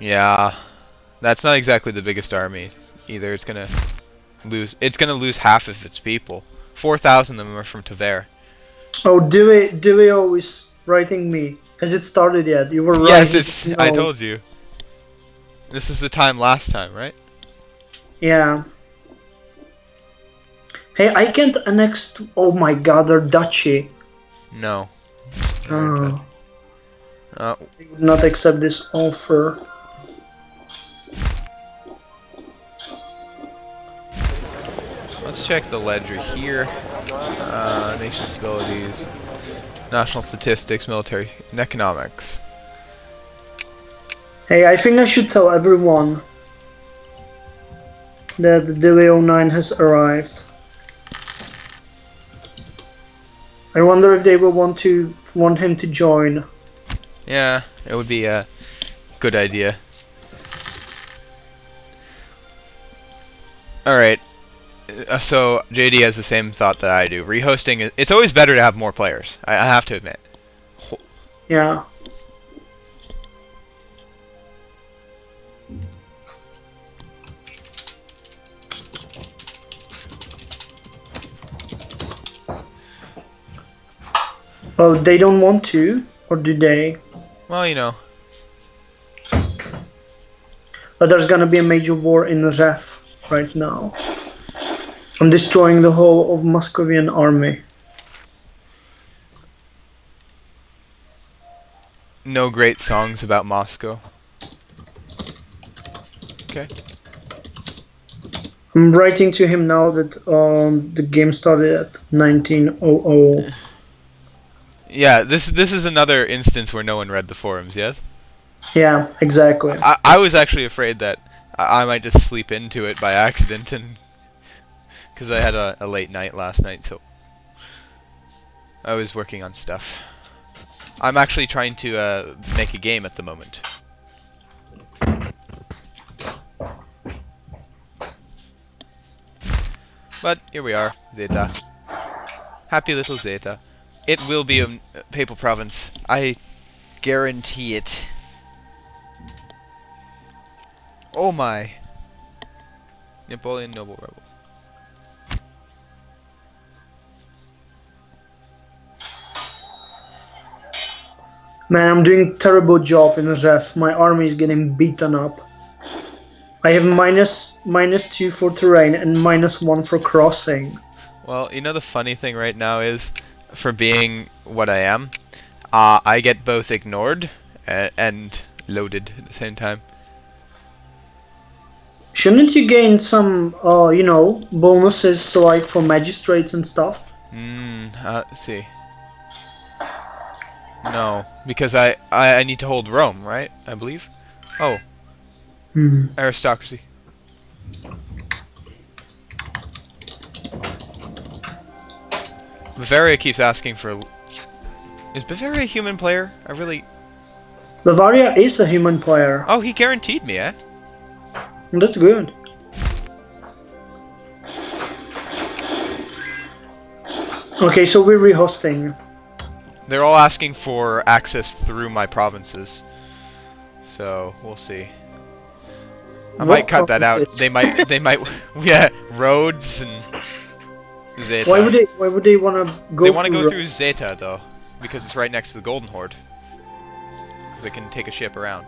Yeah, that's not exactly the biggest army either. It's gonna lose half of its people. 4,000 of them are from Tver. Oh, Dewey always writing me. Has it started yet? You were right. Yes, He it's. didn't I know. told you. This is the time last time, right? Yeah. Hey, I can't annex. Oh my God, they're duchy. No. Oh, Uh, I would not accept this offer. let's check the ledger here. Nation stabilities, national statistics, military, and economics. Hey, I think I should tell everyone that the DW09 has arrived. I wonder if they will want him to join. Yeah, it would be a good idea. Alright, so JD has the same thought that I do. Rehosting, it's always better to have more players, I have to admit. Yeah. Oh, they don't want to, or do they? Well, you know. But there's gonna be a major war in Ref right now. I'm destroying the whole of Muscovian army. No great songs about Moscow. Okay. I'm writing to him now that the game started at 1900. Yeah, this is another instance where no one read the forums, yes? Yeah, exactly. I was actually afraid that I might just sleep into it by accident, and because I had a late night last night, so I was working on stuff. I'm actually trying to make a game at the moment. But here we are, Zeta. Happy little Zeta. It will be a papal province. I guarantee it. Oh my. Napoleon noble rebels. Man, I'm doing terrible job in Ref. My army is getting beaten up. I have -2 for terrain and -1 for crossing. Well, you know the funny thing right now is, for being what I am, I get both ignored and loaded at the same time. Shouldn't you gain some, bonuses, so like for magistrates and stuff? Let's see. No, because I need to hold Rome, right? I believe. Oh. Aristocracy. Bavaria keeps asking for... Is Bavaria a human player? I really... Bavaria is a human player. Oh, he guaranteed me, eh? That's good. Okay, so we're rehosting. They're all asking for access through my provinces. So, we'll see. I might cut that out. They might, yeah, roads and Zeta. Why would they want to go? They want to go through Zeta though, because it's right next to the Golden Horde. Because they can take a ship around.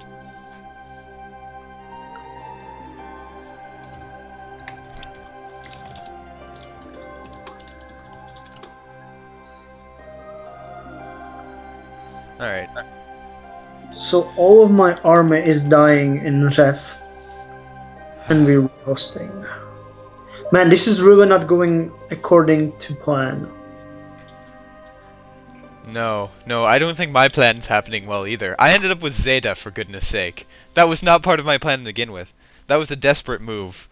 All right. So all of my army is dying in Ref. And we're hosting. Man, this is really not going according to plan. No, I don't think my plan's happening well either. I ended up with Zeta, for goodness sake. That was not part of my plan to begin with. That was a desperate move.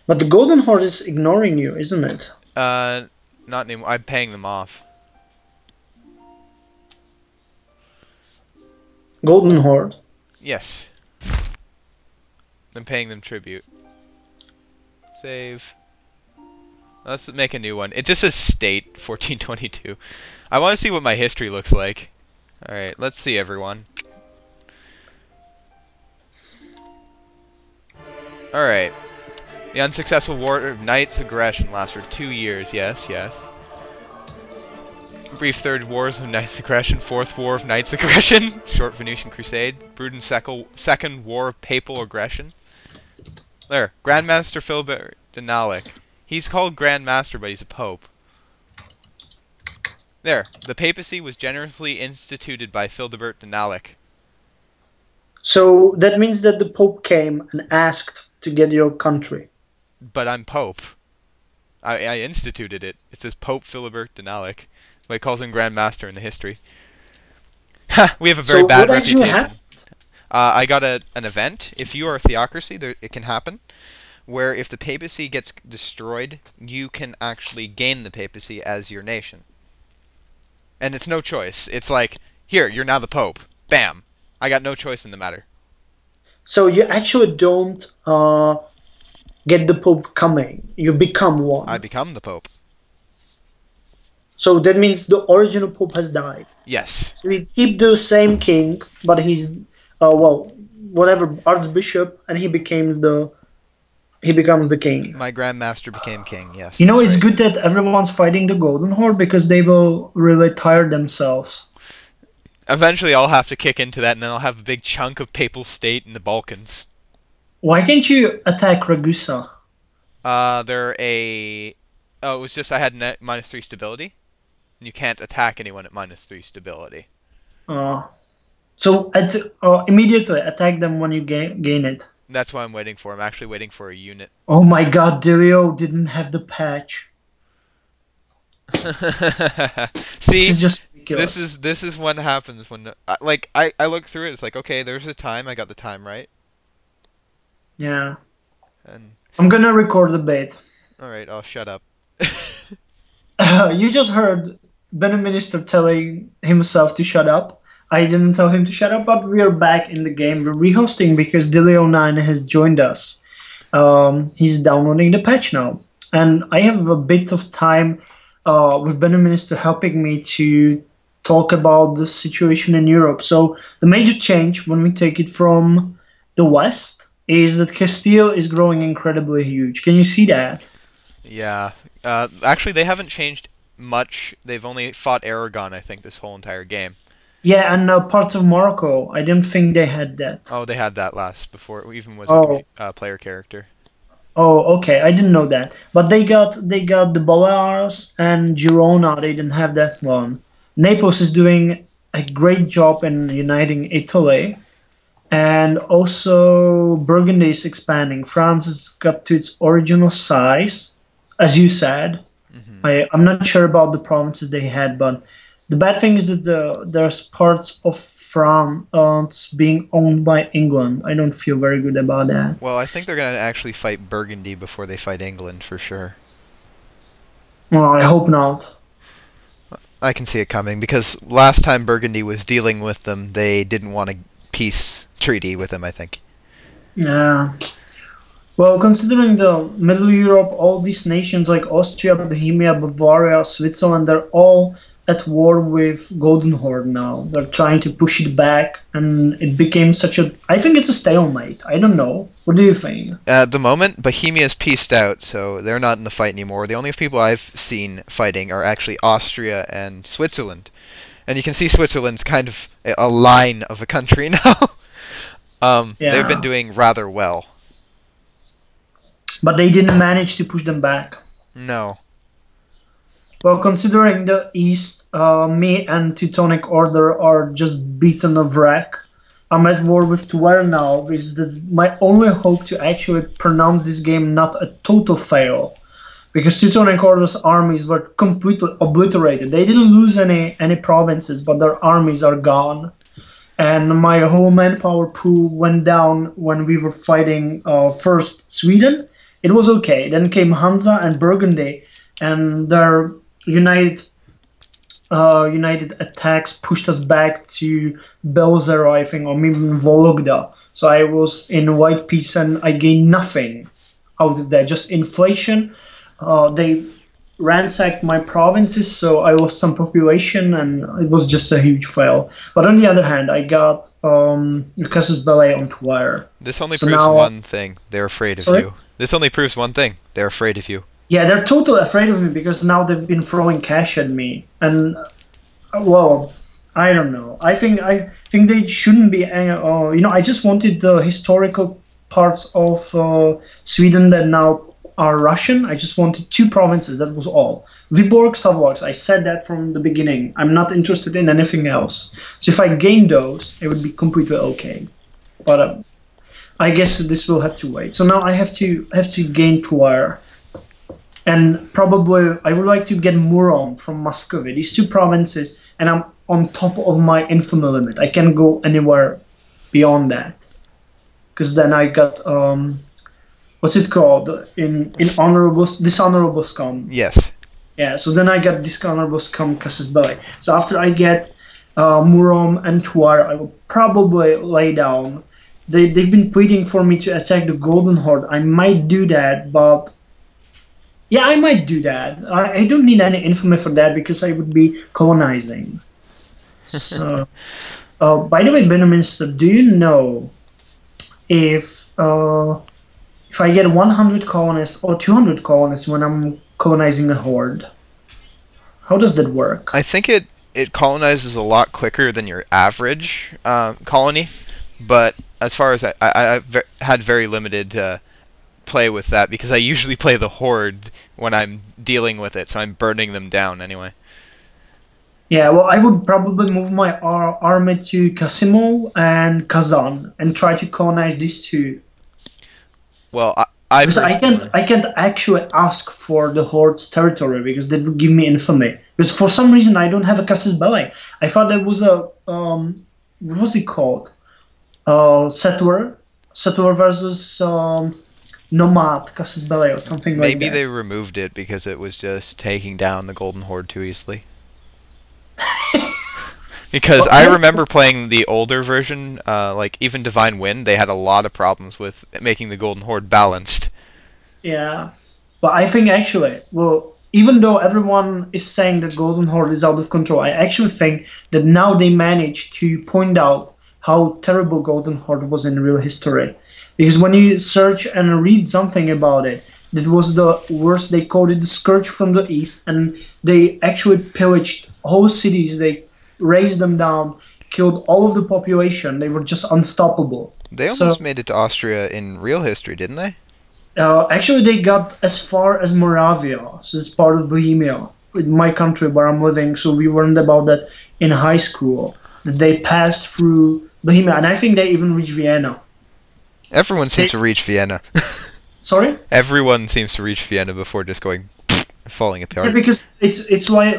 But the Golden Horde is ignoring you, isn't it? Not anymore. I'm paying them off. Golden Horde? Yes. I'm paying them tribute. Save. Let's make a new one. It just says state 1422. I want to see what my history looks like. Alright, let's see everyone. Alright. The unsuccessful War of Knights' Aggression lasts for 2 years. Yes, yes. Brief Third Wars of Knights' Aggression. Fourth War of Knights' Aggression. Short Venetian Crusade. Bruton Second War of Papal Aggression. There. Grandmaster Philibert Denalic. He's called Grandmaster, but he's a pope. There. The papacy was generously instituted by Philibert Denalic. So that means that the Pope came and asked to get your country. But I'm Pope. I instituted it. It says Pope Philibert Denalic. But he calls him Grandmaster in the history. Ha! We have a very bad reputation. I got an event. If you are a theocracy, it can happen. Where if the papacy gets destroyed, you can actually gain the papacy as your nation. And it's no choice. It's like, here, you're now the Pope. Bam! I got no choice in the matter. So you actually don't get the Pope coming. You become one. I become the Pope. So that means the original Pope has died. Yes. So we keep the same king, but he's, whatever, archbishop, and he becomes the king. My Grandmaster became king, yes. You know, it's good that everyone's fighting the Golden Horde because they will really tire themselves. Eventually I'll have to kick into that, and then I'll have a big chunk of Papal State in the Balkans. Why can't you attack Ragusa? They're a... Oh, it was just I had -3 stability. And you can't attack anyone at -3 stability. So immediately attack them when you gain it. That's what I'm waiting for. I'm actually waiting for a unit. Oh my god, Delio didn't have the patch. See, this is just ridiculous. This is what happens when I look through it. It's like, okay, there's a time. I got the time right. Yeah. And I'm gonna record the bait. all right, I'll shut up. You just heard Benin Minister telling himself to shut up. I didn't tell him to shut up, but we are back in the game. We're rehosting because Delio9 has joined us. He's downloading the patch now. And I have a bit of time with Benin Minister helping me to talk about the situation in Europe. So the major change when we take it from the west is that Castile is growing incredibly huge. Can you see that? Yeah. Actually, they haven't changed much. They've only fought Aragon, I think, this whole entire game. Yeah, and parts of Morocco. I didn't think they had that. Oh, they had that before it even was a player character. Oh, okay. I didn't know that. But they got the Balears and Girona. They didn't have that one. Naples is doing a great job in uniting Italy. And also Burgundy is expanding. France has got to its original size, as you said. Mm-hmm. I'm not sure about the provinces they had, but the bad thing is that there's parts of France being owned by England. I don't feel very good about that. Well, I think they're going to actually fight Burgundy before they fight England, for sure. Well, I hope not. I can see it coming, because last time Burgundy was dealing with them, they didn't want a peace treaty with them, I think. Yeah. Well, considering the Middle Europe, all these nations like Austria, Bohemia, Bavaria, Switzerland, they're all at war with Golden Horde now. They're trying to push it back, and it became such a... I think it's a stalemate. I don't know. What do you think? At the moment, Bohemia's pieced out, so they're not in the fight anymore. The only people I've seen fighting are actually Austria and Switzerland. And you can see Switzerland's kind of a line of a country now. Yeah. They've been doing rather well. But they didn't manage to push them back. No. Well, considering the East, me and Teutonic Order are just beaten of wreck. I'm at war with Tver now, because that's my only hope to actually pronounce this game not a total fail. Because Teutonic Order's armies were completely obliterated. They didn't lose any provinces, but their armies are gone. And my whole manpower pool went down when we were fighting first Sweden. It was okay. Then came Hansa and Burgundy, and their united attacks pushed us back to Belzero, I think, or even Vologda. So I was in white peace, and I gained nothing out of that. Just inflation. They ransacked my provinces, so I lost some population, and it was just a huge fail. But on the other hand, I got Casus Belli on Twitter. This only So proves now, one thing. They're afraid of sorry? you. This only proves one thing. They're afraid of you. Yeah, they're totally afraid of me because now they've been throwing cash at me, and well, I don't know. I think they shouldn't be. I just wanted the historical parts of Sweden that now are Russian. I just wanted two provinces. That was all. Vyborg, Savox. I said that from the beginning. I'm not interested in anything else. So if I gain those, it would be completely okay. But I guess this will have to wait. So now I have to gain Tver. And probably I would like to get Murom from Muscovy. These two provinces, and I'm on top of my infamy limit. I can't go anywhere beyond that, because then I got what's it called in honorable dishonorable scum. Yes. Yeah, so then I got dishonorable scum Casus Belli. So after I get Murom and Tver, I will probably lay down. They've been pleading for me to attack the Golden Horde. I might do that, but yeah, I might do that. I don't need any infamy for that because I would be colonizing. So, by the way, Minister, do you know if I get 100 colonists or 200 colonists when I'm colonizing a horde? How does that work? I think it colonizes a lot quicker than your average colony, but as far as I've had very limited play with that because I usually play the horde when I'm dealing with it, so I'm burning them down anyway. Yeah, well, I would probably move my army to Casimov and Kazan and try to colonize these two. Well, I Because I can't actually ask for the horde's territory because that would give me infamy. Because for some reason I don't have a Casus Belli. I thought there was a what was it called? Settler versus Nomad Casus Belli or something like that. Maybe they removed it because it was just taking down the Golden Horde too easily. Because I remember playing the older version, like even Divine Wind, they had a lot of problems with making the Golden Horde balanced. Yeah, but I think actually, well, even though everyone is saying that Golden Horde is out of control, I actually think that now they managed to point out how terrible Golden Horde was in real history. Because when you search and read something about it, that was the worst. They called it the Scourge from the East, and they actually pillaged whole cities. They razed them down, killed all of the population. They were just unstoppable. They almost made it to Austria in real history, didn't they? Actually, they got as far as Moravia, so it's part of Bohemia, in my country where I'm living. So we learned about that in high school, that they passed through Bohemia, and I think they even reached Vienna. Everyone seems to reach Vienna. Sorry? Everyone seems to reach Vienna before just going falling apart. Yeah, because it's like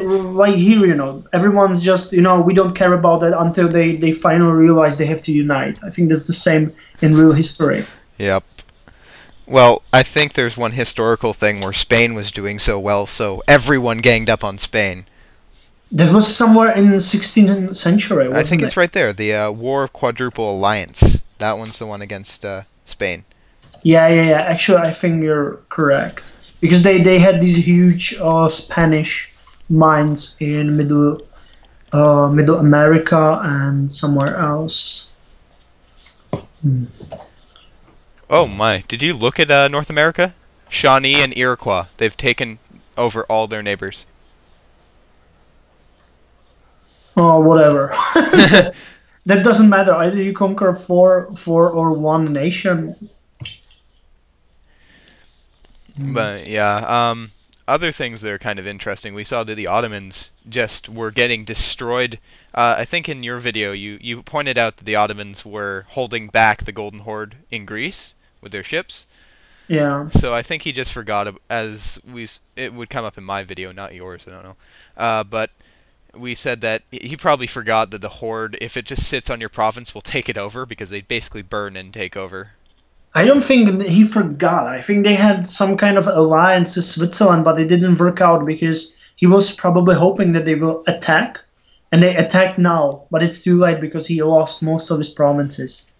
here, everyone's just, we don't care about that until they finally realize they have to unite. I think that's the same in real history. Yep. Well, I think there's one historical thing where Spain was doing so well, so everyone ganged up on Spain. That was somewhere in the 16th century, wasn't I think it? it's right there, the War of Quadruple Alliance. That one's the one against Spain. Yeah. Actually, I think you're correct. Because they had these huge Spanish mines in Middle America and somewhere else. Oh my, did you look at North America? Shawnee and Iroquois. They've taken over all their neighbors. Oh, whatever. That doesn't matter. Either you conquer four or one nation. But yeah, other things that are kind of interesting. We saw that the Ottomans just were getting destroyed. I think in your video you pointed out that the Ottomans were holding back the Golden Horde in Greece with their ships. Yeah. So I think he just forgot, it would come up in my video, not yours, I don't know. But we said that he probably forgot that the Horde, if it just sits on your province, will take it over because they basically burn and take over. I don't think he forgot. I think they had some kind of alliance with Switzerland, but it didn't work out because he was probably hoping that they will attack, and they attacked now, but it's too late because he lost most of his provinces.